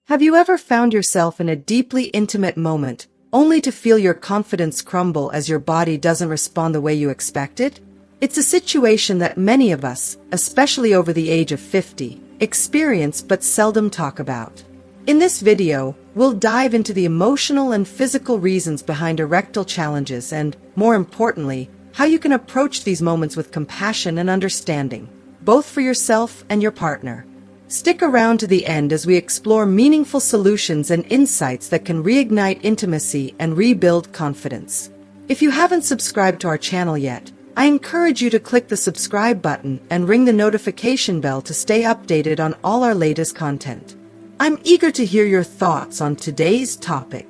Have you ever found yourself in a deeply intimate moment, only to feel your confidence crumble as your body doesn't respond the way you expected? It's a situation that many of us, especially over the age of 50, experience but seldom talk about. In this video, we'll dive into the emotional and physical reasons behind erectile challenges and, more importantly, how you can approach these moments with compassion and understanding, both for yourself and your partner. Stick around to the end as we explore meaningful solutions and insights that can reignite intimacy and rebuild confidence. If you haven't subscribed to our channel yet, I encourage you to click the subscribe button and ring the notification bell to stay updated on all our latest content. I'm eager to hear your thoughts on today's topic.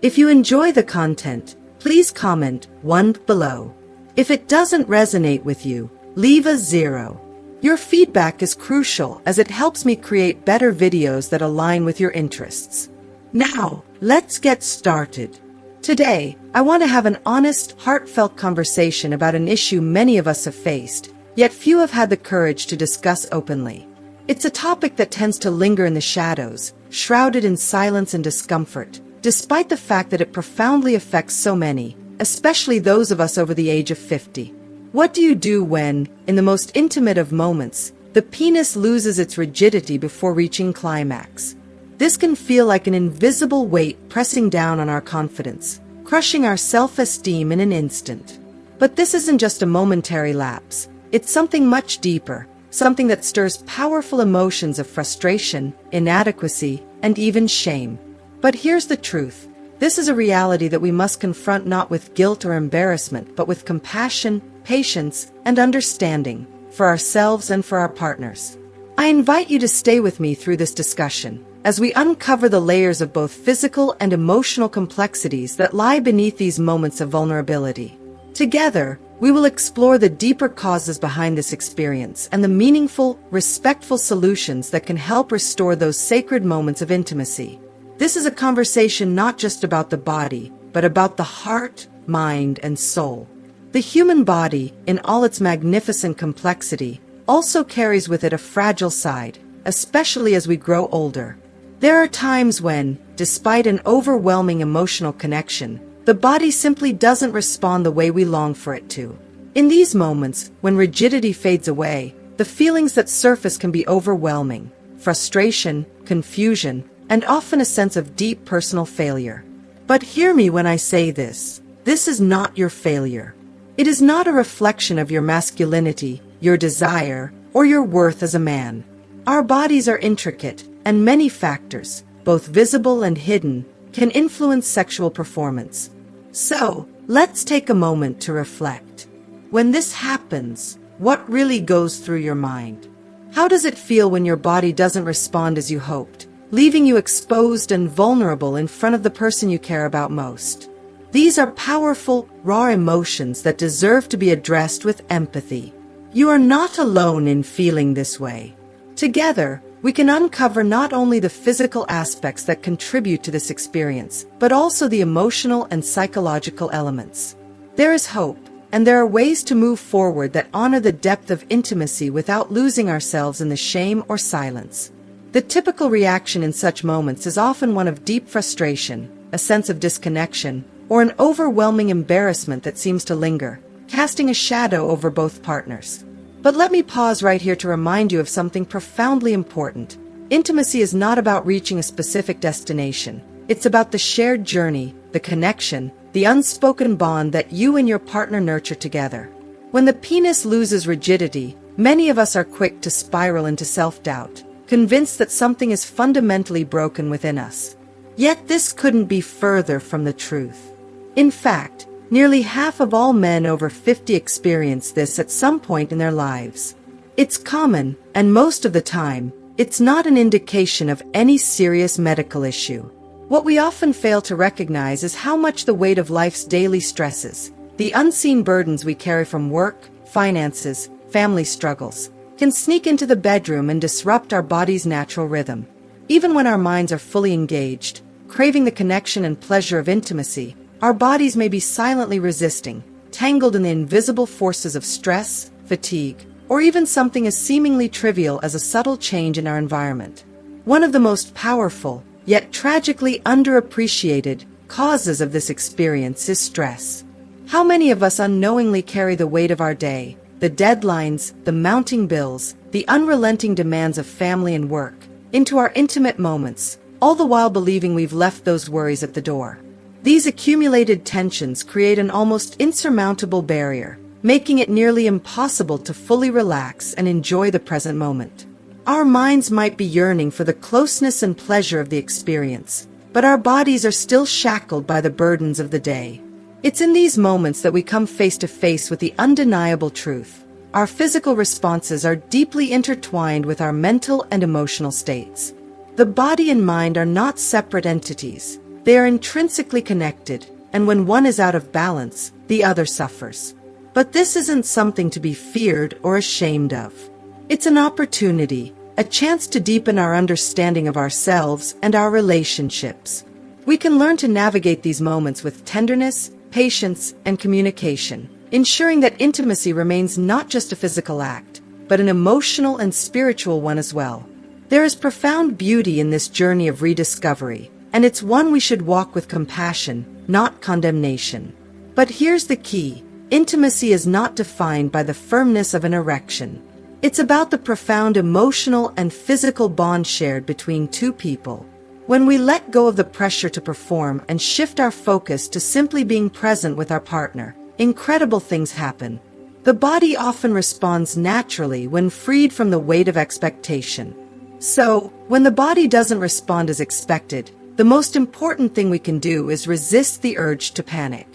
If you enjoy the content, please comment 1 below. If it doesn't resonate with you, leave a 0. Your feedback is crucial as it helps me create better videos that align with your interests. Now, let's get started. Today, I want to have an honest, heartfelt conversation about an issue many of us have faced, yet few have had the courage to discuss openly. It's a topic that tends to linger in the shadows, shrouded in silence and discomfort, despite the fact that it profoundly affects so many, especially those of us over the age of 50. What do you do when, in the most intimate of moments, the penis loses its rigidity before reaching climax? This can feel like an invisible weight pressing down on our confidence, crushing our self-esteem in an instant. But this isn't just a momentary lapse. It's something much deeper, something that stirs powerful emotions of frustration, inadequacy, and even shame. But here's the truth. This is a reality that we must confront not with guilt or embarrassment, but with compassion, patience, and understanding for ourselves and for our partners. I invite you to stay with me through this discussion as we uncover the layers of both physical and emotional complexities that lie beneath these moments of vulnerability. Together, we will explore the deeper causes behind this experience and the meaningful, respectful solutions that can help restore those sacred moments of intimacy. This is a conversation not just about the body, but about the heart, mind, and soul. The human body, in all its magnificent complexity, also carries with it a fragile side, especially as we grow older. There are times when, despite an overwhelming emotional connection, the body simply doesn't respond the way we long for it to. In these moments, when rigidity fades away, the feelings that surface can be overwhelming: frustration, confusion, and often a sense of deep personal failure. But hear me when I say this. This is not your failure. It is not a reflection of your masculinity, your desire, or your worth as a man. Our bodies are intricate, and many factors, both visible and hidden, can influence sexual performance. So, let's take a moment to reflect. When this happens, what really goes through your mind? How does it feel when your body doesn't respond as you hoped, leaving you exposed and vulnerable in front of the person you care about most? These are powerful, raw emotions that deserve to be addressed with empathy. You are not alone in feeling this way. Together, we can uncover not only the physical aspects that contribute to this experience, but also the emotional and psychological elements. There is hope, and there are ways to move forward that honor the depth of intimacy without losing ourselves in the shame or silence. The typical reaction in such moments is often one of deep frustration, a sense of disconnection, or an overwhelming embarrassment that seems to linger, casting a shadow over both partners. But let me pause right here to remind you of something profoundly important. Intimacy is not about reaching a specific destination. It's about the shared journey, the connection, the unspoken bond that you and your partner nurture together. When the penis loses rigidity, many of us are quick to spiral into self-doubt, convinced that something is fundamentally broken within us. Yet this couldn't be further from the truth. In fact, nearly half of all men over 50 experience this at some point in their lives. It's common, and most of the time, it's not an indication of any serious medical issue. What we often fail to recognize is how much the weight of life's daily stresses, the unseen burdens we carry from work, finances, family struggles, can sneak into the bedroom and disrupt our body's natural rhythm. Even when our minds are fully engaged, craving the connection and pleasure of intimacy, our bodies may be silently resisting, tangled in the invisible forces of stress, fatigue, or even something as seemingly trivial as a subtle change in our environment. One of the most powerful, yet tragically underappreciated, causes of this experience is stress. How many of us unknowingly carry the weight of our day, the deadlines, the mounting bills, the unrelenting demands of family and work, into our intimate moments, all the while believing we've left those worries at the door? These accumulated tensions create an almost insurmountable barrier, making it nearly impossible to fully relax and enjoy the present moment. Our minds might be yearning for the closeness and pleasure of the experience, but our bodies are still shackled by the burdens of the day. It's in these moments that we come face to face with the undeniable truth. Our physical responses are deeply intertwined with our mental and emotional states. The body and mind are not separate entities. They are intrinsically connected, and when one is out of balance, the other suffers. But this isn't something to be feared or ashamed of. It's an opportunity, a chance to deepen our understanding of ourselves and our relationships. We can learn to navigate these moments with tenderness, patience, and communication, ensuring that intimacy remains not just a physical act, but an emotional and spiritual one as well. There is profound beauty in this journey of rediscovery, and it's one we should walk with compassion, not condemnation. But here's the key: intimacy is not defined by the firmness of an erection. It's about the profound emotional and physical bond shared between two people. When we let go of the pressure to perform and shift our focus to simply being present with our partner, incredible things happen. The body often responds naturally when freed from the weight of expectation. So, when the body doesn't respond as expected, the most important thing we can do is resist the urge to panic.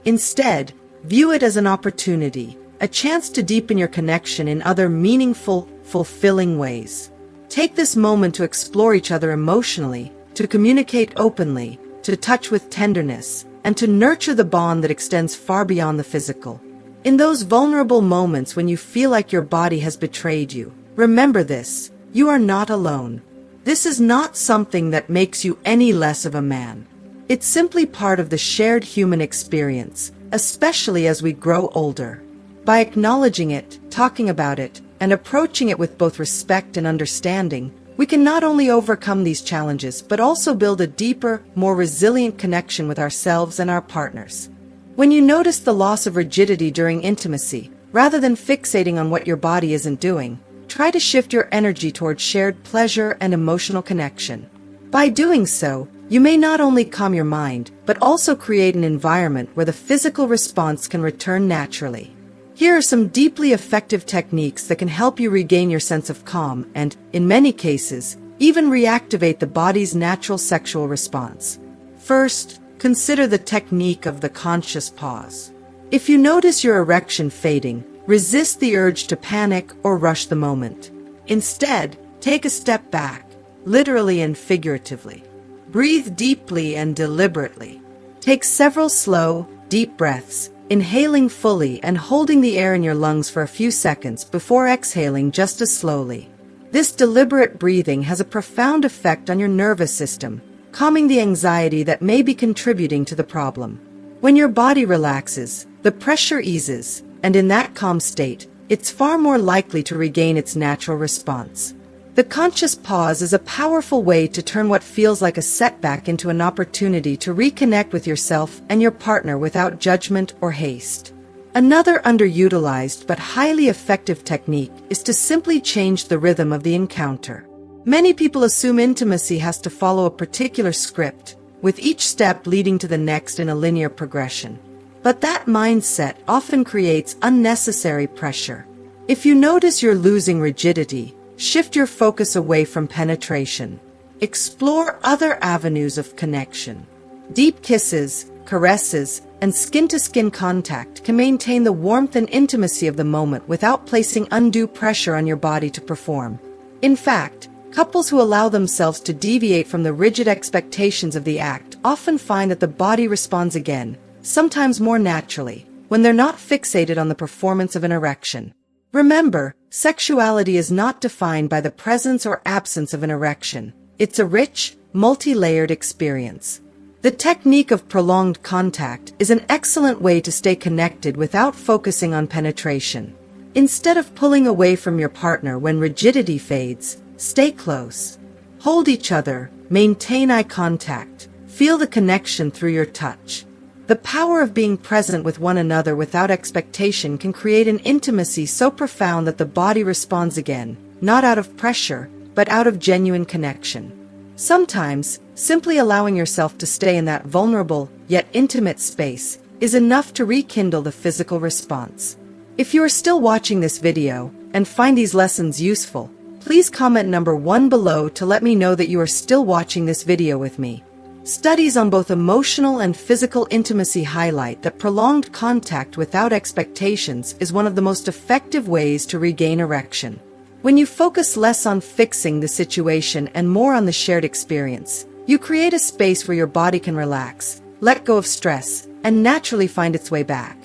Instead, view it as an opportunity, a chance to deepen your connection in other meaningful, fulfilling ways. Take this moment to explore each other emotionally, to communicate openly, to touch with tenderness, and to nurture the bond that extends far beyond the physical. In those vulnerable moments when you feel like your body has betrayed you, remember this: you are not alone. This is not something that makes you any less of a man. It's simply part of the shared human experience, especially as we grow older. By acknowledging it, talking about it, and approaching it with both respect and understanding, we can not only overcome these challenges but also build a deeper, more resilient connection with ourselves and our partners. When you notice the loss of rigidity during intimacy, rather than fixating on what your body isn't doing, try to shift your energy towards shared pleasure and emotional connection. By doing so, you may not only calm your mind, but also create an environment where the physical response can return naturally. Here are some deeply effective techniques that can help you regain your sense of calm and, in many cases, even reactivate the body's natural sexual response. First, consider the technique of the conscious pause. If you notice your erection fading, resist the urge to panic or rush the moment. Instead, take a step back, literally and figuratively. Breathe deeply and deliberately. Take several slow, deep breaths, inhaling fully and holding the air in your lungs for a few seconds before exhaling just as slowly. This deliberate breathing has a profound effect on your nervous system, calming the anxiety that may be contributing to the problem. When your body relaxes, the pressure eases, and in that calm state, it's far more likely to regain its natural response. The conscious pause is a powerful way to turn what feels like a setback into an opportunity to reconnect with yourself and your partner without judgment or haste. Another underutilized but highly effective technique is to simply change the rhythm of the encounter. Many people assume intimacy has to follow a particular script, with each step leading to the next in a linear progression. But that mindset often creates unnecessary pressure. If you notice you're losing rigidity, shift your focus away from penetration. Explore other avenues of connection. Deep kisses, caresses, and skin-to-skin contact can maintain the warmth and intimacy of the moment without placing undue pressure on your body to perform. In fact, couples who allow themselves to deviate from the rigid expectations of the act often find that the body responds again, sometimes more naturally, when they're not fixated on the performance of an erection. Remember, sexuality is not defined by the presence or absence of an erection. It's a rich, multi-layered experience. The technique of prolonged contact is an excellent way to stay connected without focusing on penetration. Instead of pulling away from your partner when rigidity fades, stay close. Hold each other, maintain eye contact, feel the connection through your touch. The power of being present with one another without expectation can create an intimacy so profound that the body responds again, not out of pressure, but out of genuine connection. Sometimes, simply allowing yourself to stay in that vulnerable, yet intimate space is enough to rekindle the physical response. If you are still watching this video and find these lessons useful, please comment number 1 below to let me know that you are still watching this video with me. Studies on both emotional and physical intimacy highlight that prolonged contact without expectations is one of the most effective ways to regain erection. When you focus less on fixing the situation and more on the shared experience, you create a space where your body can relax, let go of stress, and naturally find its way back.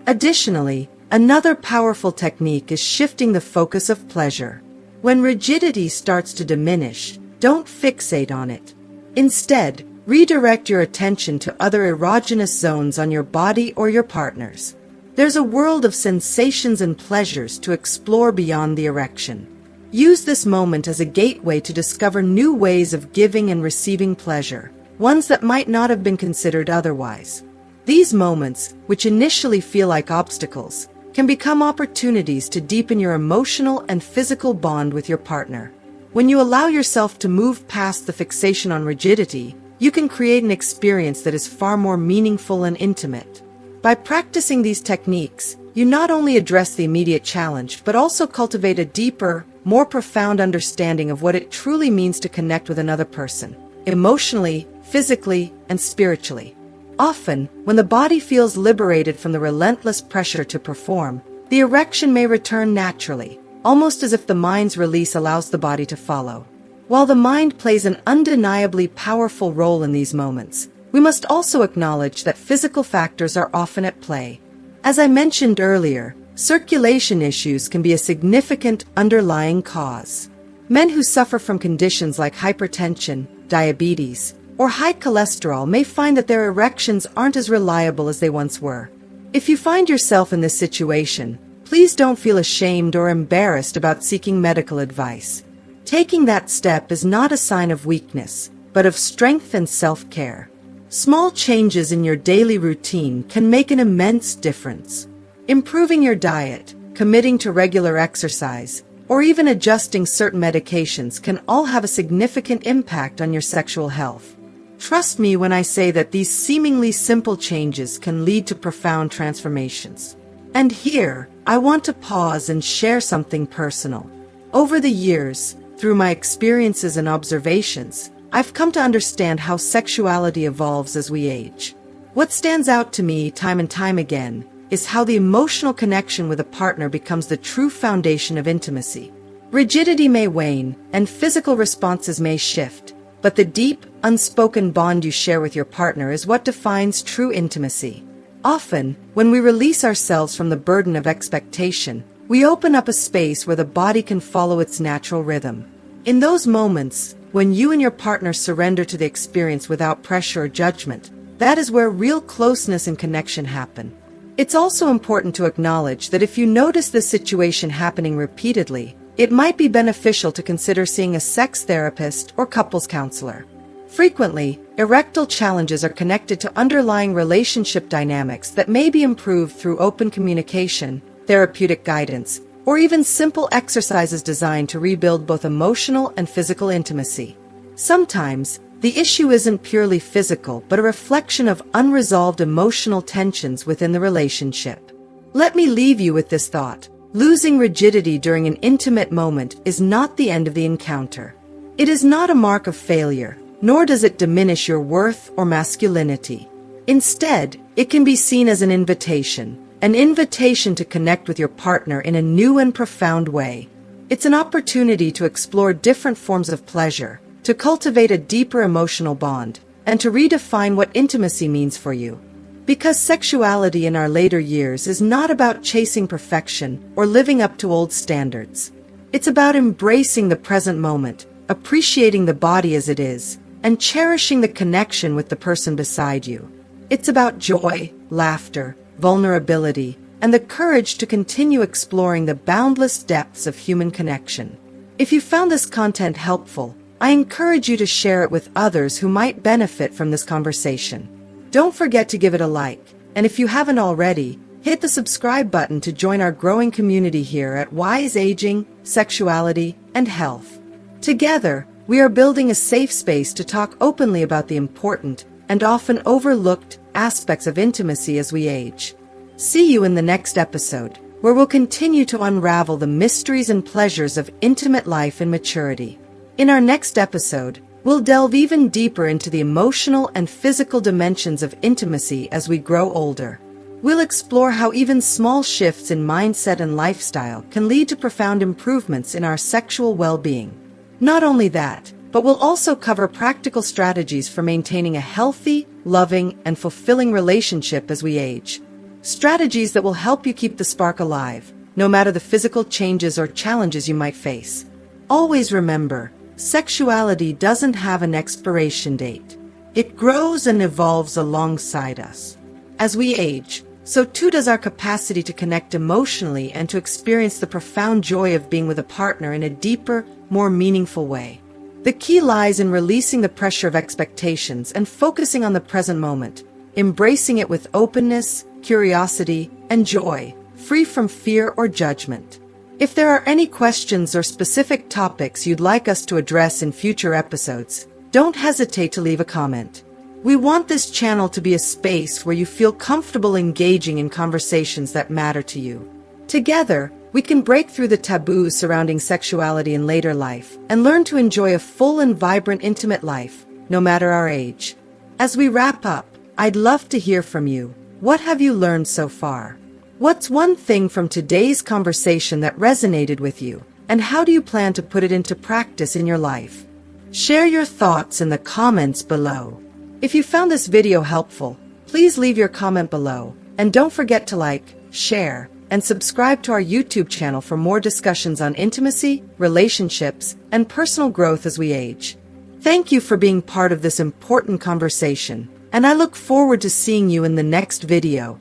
Additionally, another powerful technique is shifting the focus of pleasure. When rigidity starts to diminish, don't fixate on it. Instead, redirect your attention to other erogenous zones on your body or your partner's. There's a world of sensations and pleasures to explore beyond the erection. Use this moment as a gateway to discover new ways of giving and receiving pleasure, ones that might not have been considered otherwise. These moments, which initially feel like obstacles, can become opportunities to deepen your emotional and physical bond with your partner. When you allow yourself to move past the fixation on rigidity, you can create an experience that is far more meaningful and intimate. By practicing these techniques, you not only address the immediate challenge, but also cultivate a deeper, more profound understanding of what it truly means to connect with another person, emotionally, physically, and spiritually. Often, when the body feels liberated from the relentless pressure to perform, the erection may return naturally, almost as if the mind's release allows the body to follow. While the mind plays an undeniably powerful role in these moments, we must also acknowledge that physical factors are often at play. As I mentioned earlier, circulation issues can be a significant underlying cause. Men who suffer from conditions like hypertension, diabetes, or high cholesterol may find that their erections aren't as reliable as they once were. If you find yourself in this situation, please don't feel ashamed or embarrassed about seeking medical advice. Taking that step is not a sign of weakness, but of strength and self-care. Small changes in your daily routine can make an immense difference. Improving your diet, committing to regular exercise, or even adjusting certain medications can all have a significant impact on your sexual health. Trust me when I say that these seemingly simple changes can lead to profound transformations. And here, I want to pause and share something personal. Over the years, through my experiences and observations, I've come to understand how sexuality evolves as we age. What stands out to me time and time again is how the emotional connection with a partner becomes the true foundation of intimacy. Rigidity may wane, and physical responses may shift, but the deep, unspoken bond you share with your partner is what defines true intimacy. Often, when we release ourselves from the burden of expectation, we open up a space where the body can follow its natural rhythm. In those moments, when you and your partner surrender to the experience without pressure or judgment, that is where real closeness and connection happen. It's also important to acknowledge that if you notice this situation happening repeatedly, it might be beneficial to consider seeing a sex therapist or couples counselor. Frequently, erectile challenges are connected to underlying relationship dynamics that may be improved through open communication, therapeutic guidance, or even simple exercises designed to rebuild both emotional and physical intimacy. Sometimes, the issue isn't purely physical but a reflection of unresolved emotional tensions within the relationship. Let me leave you with this thought. Losing rigidity during an intimate moment is not the end of the encounter. It is not a mark of failure, nor does it diminish your worth or masculinity. Instead, it can be seen as an invitation to connect with your partner in a new and profound way. It's an opportunity to explore different forms of pleasure, to cultivate a deeper emotional bond, and to redefine what intimacy means for you. Because sexuality in our later years is not about chasing perfection or living up to old standards. It's about embracing the present moment, appreciating the body as it is, and cherishing the connection with the person beside you. It's about joy, laughter, vulnerability, and the courage to continue exploring the boundless depths of human connection. If you found this content helpful, I encourage you to share it with others who might benefit from this conversation. Don't forget to give it a like, and if you haven't already, hit the subscribe button to join our growing community here at Wise Aging, Sexuality, and Health. Together, we are building a safe space to talk openly about the important and often overlooked aspects of intimacy as we age. See you in the next episode, where we'll continue to unravel the mysteries and pleasures of intimate life and maturity. In our next episode, we'll delve even deeper into the emotional and physical dimensions of intimacy as we grow older. We'll explore how even small shifts in mindset and lifestyle can lead to profound improvements in our sexual well-being. Not only that, but we'll also cover practical strategies for maintaining a healthy, loving, and fulfilling relationship as we age. Strategies that will help you keep the spark alive, no matter the physical changes or challenges you might face. Always remember, sexuality doesn't have an expiration date. It grows and evolves alongside us. As we age, so too does our capacity to connect emotionally and to experience the profound joy of being with a partner in a deeper, more meaningful way. The key lies in releasing the pressure of expectations and focusing on the present moment, embracing it with openness, curiosity, and joy, free from fear or judgment. If there are any questions or specific topics you'd like us to address in future episodes, don't hesitate to leave a comment. We want this channel to be a space where you feel comfortable engaging in conversations that matter to you. Together, we can break through the taboos surrounding sexuality in later life and learn to enjoy a full and vibrant intimate life, no matter our age. As we wrap up, I'd love to hear from you. What have you learned so far? What's one thing from today's conversation that resonated with you, and how do you plan to put it into practice in your life? Share your thoughts in the comments below. If you found this video helpful, please leave your comment below, and don't forget to like, share, and subscribe to our YouTube channel for more discussions on intimacy, relationships, and personal growth as we age. Thank you for being part of this important conversation, and I look forward to seeing you in the next video.